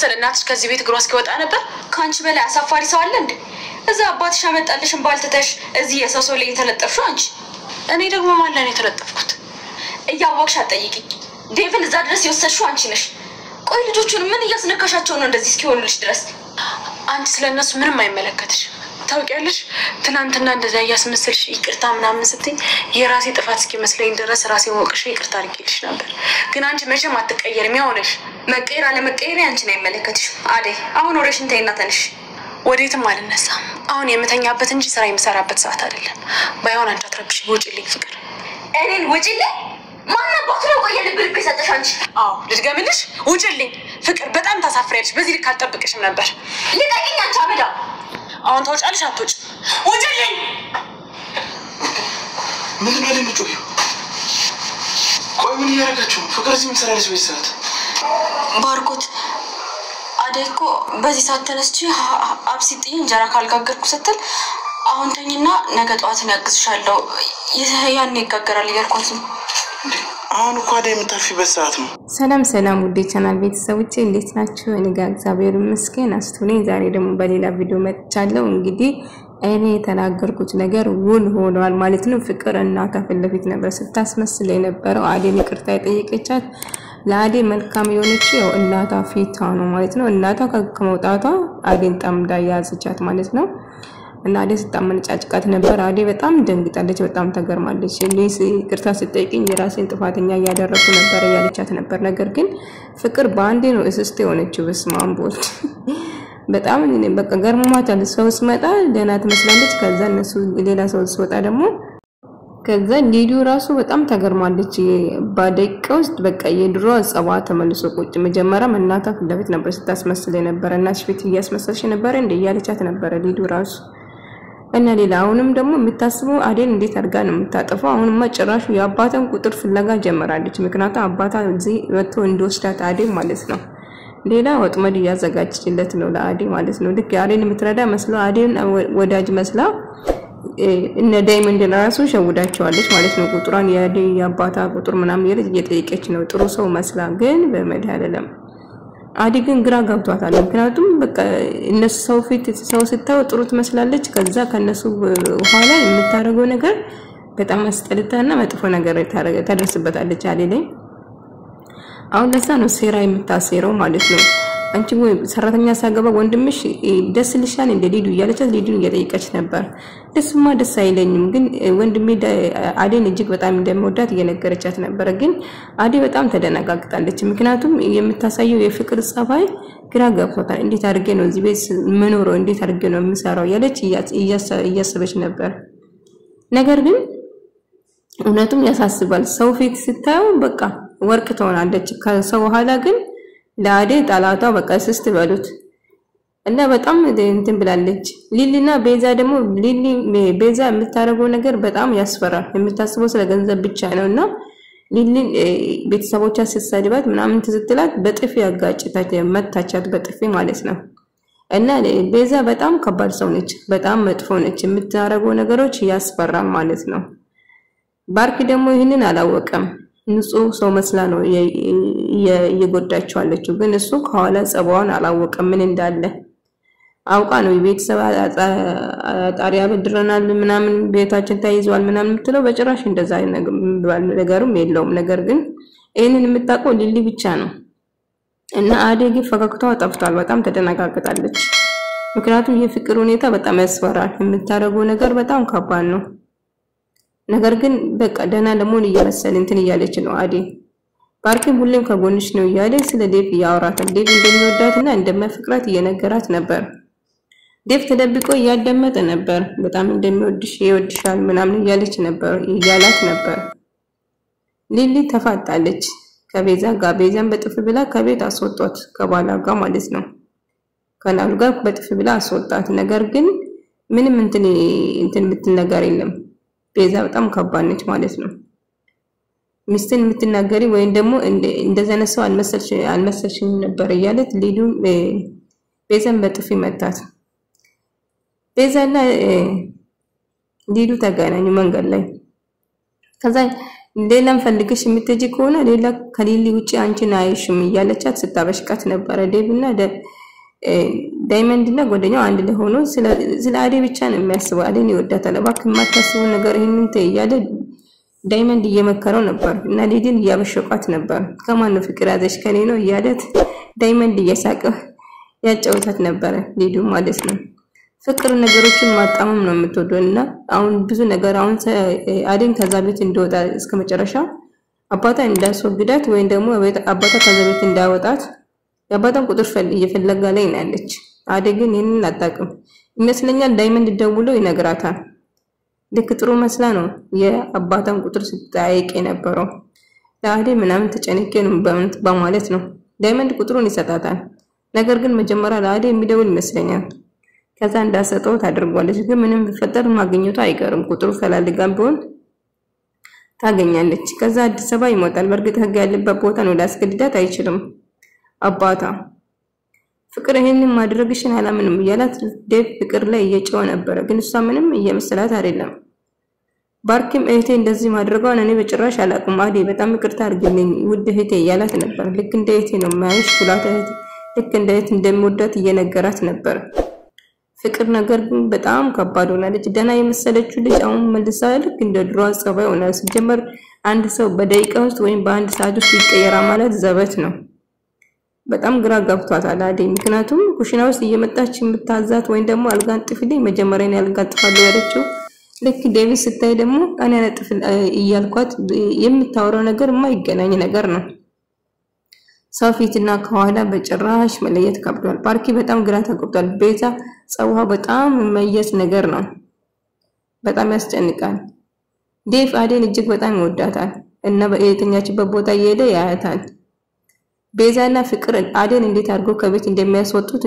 ስለናትሽ ከዚህ ቤት ግሯስ ከወጣ ነበር ካንቺ በላይ አሳፋሪ ሰው አለ እንዴ እዛ አባትሽ አመጣልሽን ባልተተሽ እዚህ የሰው ላይ ተለጠፍሽው አንቺ እኔ ደግሞ ማን ላይ ተለጠፍኩት እያወቅሽ አጠይቂኝ ዴቭን እዛ ድረስ ይወሰድሽው አንቺ ነሽ ቆይ ልጆቹን ምን እያስነካሻቸው ነው እንደዚህ እስኪሆኑልሽ ድረስ አንቺ ስለነሱ ምንም አይመለከትሽ ታውቂያለሽ ትናንትና እንደዛ ያስመስልሽ ይቅርታ ምናምን ስትይ የራሴ ጥፋት እስኪመስለኝ ድረስ ራሴን ወቅሽ ይቅርታ አድርጌልሽ ነበር ግን አንቺ መቼም አትቀየርም ያውነሽ መቀየር አለ መቀየር አንቺን አይመለከትሽ አዴ አሁን ወሬሽን ተይና ተነሽ ወዴትም አልነሳም አሁን የምተኛበት እንጂ ስራ የምሰራበት ሰዓት አይደለም ባይሆን አንቺ አትረብሽ ውጪልኝ ፍቅር እኔን ውጪልኝ ማን አባቱ ነው ቆየ ልብ ይሰጥሽ አንቺ አዎ ልትገምልሽ ውጪልኝ ፍቅር በጣም ታሳፍሪያለሽ በዚህ ልክ አልጠብቅሽም ነበር ልቀቂኝ አንቺ አመዳ አሁን ተወጫለሽ አትወጭ ውጪልኝ ምን ነው ቆይ ምን ያረጋችሁ ፍቅር እዚህ ምን ሰራለሽ በሰዓት ባርኮት አደይኮ በዚህ ሰዓት ተነስቺ አብሲጥኝ እንጀራ ካልጋገርኩ ስትል አሁን ተኝና ነገ ጧትን ያግዝሻለሁ ያኔ ይጋገራል እያልኳት ነው አሁን እኮ አደይ የምታርፊበት ሰዓት ነው ሰላም ውዴ ቻናል ቤተሰቦቼ እንዴት ናችሁ እኔ ጋር እግዚአብሔር ይመስገን አስቱኔ ዛሬ ደግሞ በሌላ ቪዲዮ መጥቻለሁ እንግዲህ እኔ የተናገርኩት ነገር ውል ሆኗል ማለት ነው ፍቅር እናታ ፍለፊት ነበር ስታስመስል የነበረው አደይ ይቅርታ የጠየቀቻት ለአዴ መልካም የሆነች ያው እናታ ፊቷ ነው ማለት ነው እናታ ከመውጣቷ አዴን ጠምዳ ያዘቻት ማለት ነው እና አዴ ስታመነጫጭቃት ነበር አዴ በጣም ደንግጣለች በጣም ተገርማለች ለኔስ ይቅርታ ስትጠይቅኝ የራሴን ጥፋተኛ ያደረኩ ነበር ያለቻት ነበር ነገር ግን ፍቅር ባንዴ ነው እስስት የሆነችው በስማም ቦልት በጣም በቃ ገርሟታል ሰው ስመጣ ደህና ትመስላለች ከዛ እነሱ ሌላ ሰው ሲወጣ ደግሞ ከዛ ሊዱ ራሱ በጣም ተገርማለች ባደቂቃ ውስጥ በቃ የድሮ ጸባ ተመልሶ ቁጭ መጀመሪያ እናታ ፍለፊት ነበር ስታስመስል የነበረ እናትሽ ፊት እያስመሰልሽ ነበር እንዴ ያለቻት ነበር ሊዱ ራሱ እና ሌላውንም ደግሞ የምታስበው አዴን እንዴት አድርጋ ነው የምታጠፋው አሁንማ ጭራሹ የአባታን ቁጥር ፍለጋ ጀመራለች ምክንያቱም አባታ እዚህ ወጥቶ እንዲወስዳት አዴን ማለት ነው ሌላ ወጥመድ ያዘጋጅችለት ነው ለአዴ ማለት ነው ልክ አዴን የምትረዳ መስሎ አዴን ወዳጅ መስላ እነ ዳይመንድ ራሱ ሸውዳቸዋለች ማለት ነው ቁጥሯን ያዴ ያባታ ቁጥር ምናምን እየጠየቀች ነው ጥሩ ሰው መስላ ግን በመድኃኒዓለም አዴ ግን ግራ ገብቷታል ምክንያቱም በቃ እነሱ ሰው ፊት ሰው ስታው ጥሩ ትመስላለች ከዛ ከነሱ ኋላ የምታረገው ነገር በጣም አስጠልታና መጥፎ ነገር ታደርስበታለች አዴ ላይ አሁን ለዛ ነው ሴራ የምታሰረው ማለት ነው አንቺ ወይ ሰራተኛ ሳገባ ወንድምሽ ደስ ልሻል እንደ ሊዱ ያለቻት ሊዱ እየጠየቀች ነበር ደስማ ደስ አይለኝም ግን ወንድሜ አዴን እጅግ በጣም እንደምወዳት እየነገረቻት ነበር ግን አዴ በጣም ተደናጋግጣለች ምክንያቱም የምታሳየው የፍቅር ጸባይ ግራ ገብቷታል እንዴት አድርጌ ነው እዚህ ቤት መኖር እንዴት አድርጌ ነው የምሰራው ያለች እያሰበች ነበር ነገር ግን እውነቱም ያሳስባል ሰው ፊት ስታዩ በቃ ወርቅ ትሆናለች ከሰው ኋላ ግን ለአዴ ጣላቷ በቃ ስስት በሉት እና በጣም እንትን ብላለች ሊሊና ቤዛ ደግሞ ሊሊ ቤዛ የምታረገው ነገር በጣም ያስፈራል የምታስበው ስለ ገንዘብ ብቻ ነውና ሊሊ ቤተሰቦቿ ሲሳደባት ምናምን ትዝትላት በጥፊ ያጋጭታች መታቻት በጥፊ ማለት ነው እና ቤዛ በጣም ከባድ ሰው ነች በጣም መጥፎ ነች የምታረገው ነገሮች ያስፈራል ማለት ነው ባርክ ደግሞ ይሄንን አላወቀም ንጹህ ሰው መስላ ነው እየጎዳቻለችው ግን እሱ ከኋላ ጸባውን አላወቀም ምን እንዳለ አውቃ ነው ቤተሰብ ጣሪያ በድረናል ምናምን ቤታችን ታይዟል ምናምን ምትለው በጭራሽ እንደዛ ነገርም የለውም ነገር ግን እኔን የምታውቀው ሊሊ ብቻ ነው እና አዴ ፈገግታዋ ጠፍቷል በጣም ተደናጋግጣለች ምክንያቱም የፍቅር ሁኔታ በጣም ያስፈራል የምታረገው ነገር በጣም ከባድ ነው ነገር ግን በቃ ደህና ለሞን እየመሰለ እንትን እያለች ነው አዴ ባርኪም ሁሌም ከጎንሽ ነው እያለ ስለ ዴቭ ያወራታል ዴቭ እንደሚወዳትና እንደማይፈቅራት እየነገራት ነበር ዴቭ ተደብቆ ያደመጠ ነበር በጣም እንደሚወድሽ ይወድሻል ምናምን እያለች ነበር እያላት ነበር ሊሊ ተፋጣለች ከቤዛ ጋር ቤዛን በጥፍ ብላ ከቤት አስወጣት ከባላ ጋር ማለት ነው ከናሉ ጋር በጥፍ ብላ አስወጣት ነገር ግን ምንም እንትን የምትነገር የለም ቤዛ በጣም ከባድ ነች ማለት ነው ሚስትን የምትናገሪ ወይን ደግሞ እንደዛ ነሰው አልመሰልሽኝ ነበር እያለት ሊዱ ቤዛን በጥፊ መታት ቤዛና ሊዱ ተገናኙ መንገድ ላይ ከዛ ሌላም ፈልገሽ የምትጂ ከሆነ ሌላ ከሊሊ ውጪ አንቺን አይሽም እያለቻት ስታበሽቃት ነበር። ዴቭና ዳይመንድና ጓደኛው አንድ ላይ ሆኖ ስለ አደይ ብቻ ነው የሚያስበው። አደይን ይወዳታል። እባክህ የማታስበው ነገር ይሄንን ተይ እያለ ዳይመንድ እየመከረው ነበር እና ሊሊን እያበሸቋት ነበር። ከማን ነው ፍቅር ያዘሽ ከኔ ነው እያለት ዳይመንድ እየሳቀ ያጫውታት ነበር ሊዱ ማለት ነው። ፍቅር ነገሮችን ማጣመም ነው የምትወደውና አሁን ብዙ ነገር አሁን አደይን ከዛ ቤት እንደወጣ እስከመጨረሻ አባታ እንዳስወግዳት ወይ ደግሞ አባታ ከዛ ቤት እንዳወጣት የአባታን ቁጥር እየፈለጋ ላይ ናለች። አደይ ግን ይሄንን አጣቅም ይመስለኛል። ዳይመንድ ደውሎ ይነግራታል። ልክ ጥሩ መስላ ነው የአባታን ቁጥር ስትጠይቅ የነበረው። ለአደይ ምናምን ተጨነቄ ነው በማለት ነው ዳይመንድ ቁጥሩን ይሰጣታል። ነገር ግን መጀመሪያ ለአደይ የሚደውል ይመስለኛል። ከዛ እንዳሰጠው ታደርጓለች። ግን ምንም ቢፈጠር ማግኘቱ አይቀርም። ቁጥሩ ፈላልጋም ቢሆን ታገኛለች። ከዛ አዲስ አበባ ይሞታል። በርግጥ ህግ ያለበት ቦታ ነው፣ ላስገድዳት አይችልም አባታ። ፍቅር ይሄንን ማድረግሽን አላምንም እያላት ዴቭ ፍቅር ላይ እየጨው ነበር። ግን እሷ ምንም እየመሰላት አይደለም። ባርኪም እህቴ እንደዚህ ማድረጓን እኔ በጭራሽ አላውቅም፣ አደይ በጣም ይቅርታ አድርግልኝ ውድ እህቴ እያላት ነበር። ልክ እንደ እህቴ ነው ማይሽ ብላት ልክ እንደ እህት እንደሚወዳት እየነገራት ነበር። ፍቅር ነገር ግን በጣም ከባድ ሆናለች። ደና የመሰለችው ልጅ አሁን መልሳ ልክ እንደ ድሮ ጸባይ ሆና ሲጀመር አንድ ሰው በደቂቃ ውስጥ ወይም በአንድ ሰዓት ውስጥ ይቀየራል ማለት ዘበት ነው። በጣም ግራ ገብቷታል አደይ። ምክንያቱም ኩሽና ውስጥ እየመጣች የምታዛት ወይ ደግሞ አልጋን ጥፊልኝ መጀመሪያ ያልጋጥፋለሁ ያለችው ልክ ዴቪስ ስታይ ደግሞ እኔ ነጥፍ እያልኳት የምታወራው ነገር የማይገናኝ ነገር ነው። ሰው ፊትና ከኋላ በጭራሽ መለየት ከብዷል። ባርኪ በጣም ግራ ተገብቷል። ቤዛ ጸዋው በጣም የማይያዝ ነገር ነው። በጣም ያስጨንቃል። ዴቭ አደይን እጅግ በጣም ይወዳታል እና በየትኛችበት ቦታ እየሄደ ያያታል። ቤዛና ፍቅር አደይን እንዴት አድርገው ከቤት እንደሚያስወጡት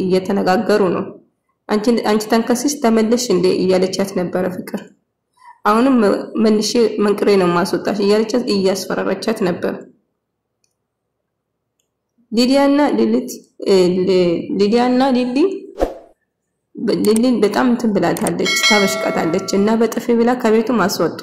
እየተነጋገሩ ነው። አንቺ ተንከሲስ ተመለሽ እንዴ እያለቻት ነበር ፍቅር። አሁንም መልሼ መንቅሬ ነው ማስወጣሽ እያለቻት እያስፈራራቻት ነበር። ሊዲያና ሊሊ በጣም እንትን ብላታለች፣ ታበሽቃታለች እና በጥፊ ብላ ከቤቱ ማስወጡ።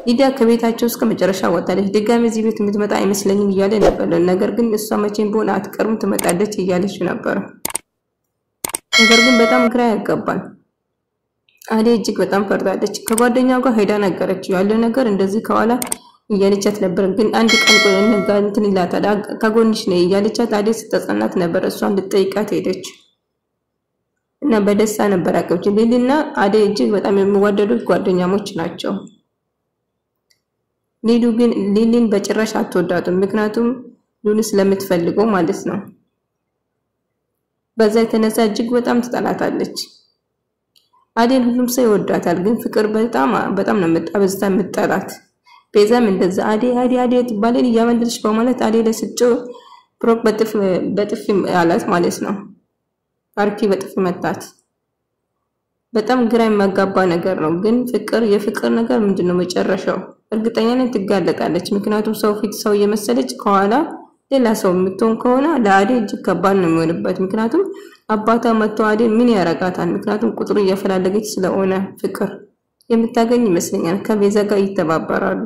ሊዲያ ከቤታቸው እስከ መጨረሻ ወጣለች። ድጋሚ እዚህ ቤት የምትመጣ አይመስለኝም እያለ ነበር። ነገር ግን እሷ መቼም ቢሆን አትቀርም ትመጣለች እያለች ነበር። ነገር ግን በጣም ግራ ያጋባል። አደይ እጅግ በጣም ፈርታለች። ከጓደኛው ጋር ሄዳ ነገረች ያለው ነገር እንደዚህ ከኋላ እያለቻት ነበር። ግን አንድ ቀን ቆይ እንትን ይላታል ከጎንሽ ነው እያለቻት አደይ ስትጸናት ነበር። እሷን ልትጠይቃት ሄደች እና በደስታ ነበር አቀብች። ሊሊና አደይ እጅግ በጣም የሚዋደዱት ጓደኛሞች ናቸው። ሊዱ ግን ሊሊን በጭራሽ አትወዳትም። ምክንያቱም ሉሊ ስለምትፈልገው ማለት ነው። በዛ የተነሳ እጅግ በጣም ትጠላታለች። አደይ ሁሉም ሰው ይወዳታል፣ ግን ፍቅር በጣም ነው በዝታ የምትጠላት። ቤዛም እንደዛ አደይ ትባለል እያመለች በማለት አደይ ለስጮ ብሮክ በጥፊ አላት ማለት ነው። ባርኪ በጥፊ መታት። በጣም ግራ የሚያጋባ ነገር ነው። ግን የፍቅር ነገር ምንድነው መጨረሻው? እርግጠኛ ነኝ ትጋለጣለች። ምክንያቱም ሰው ፊት ሰው እየመሰለች ከኋላ ሌላ ሰው የምትሆን ከሆነ ለአደይ እጅግ ከባድ ነው የሚሆንበት። ምክንያቱም አባቷ መጥቶ አደይ ምን ያረጋታል? ምክንያቱም ቁጥሩ እየፈላለገች ስለሆነ ፍቅር የምታገኝ ይመስለኛል። ከቤዛ ጋር ይተባበራሉ።